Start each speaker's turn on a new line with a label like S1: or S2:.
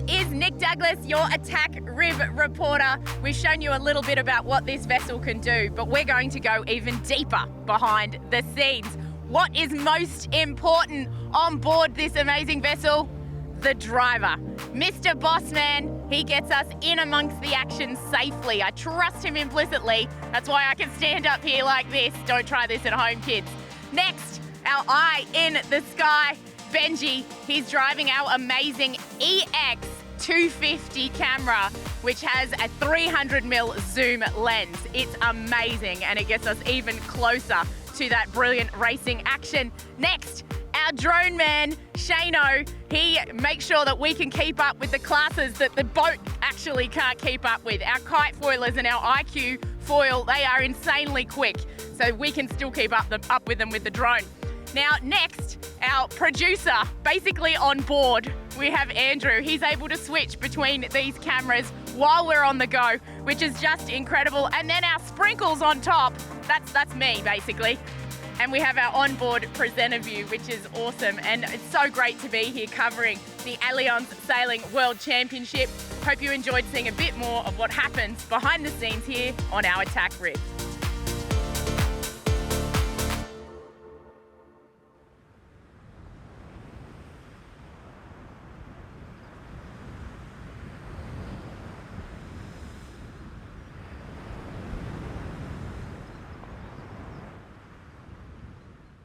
S1: is Nick Douglas, your Attack Rib reporter. We've shown you a little bit about what this vessel can do, but we're going to go even deeper behind the scenes. What is most important on board this amazing vessel? The driver. Mr. Bossman, he gets us in amongst the action safely. I trust him implicitly. That's why I can stand up here like this. Don't try this at home, kids. Next, our eye in the sky. Benji, he's driving our amazing EX250 camera, which has a 300mm zoom lens. It's amazing, and it gets us even closer to that brilliant racing action. Next, our drone man, Shano, he makes sure that we can keep up with the classes that the boat actually can't keep up with. Our kite foilers and our IQ foil, they are insanely quick, so we can still keep up with them with the drone. Now, next, our producer, basically on board, we have Andrew. He's able to switch between these cameras while we're on the go, which is just incredible. And then our sprinkles on top, that's me, basically. And we have our onboard presenter view, which is awesome. And it's so great to be here covering the Allianz Sailing World Championship. Hope you enjoyed seeing a bit more of what happens behind the scenes here on our Attack Rib.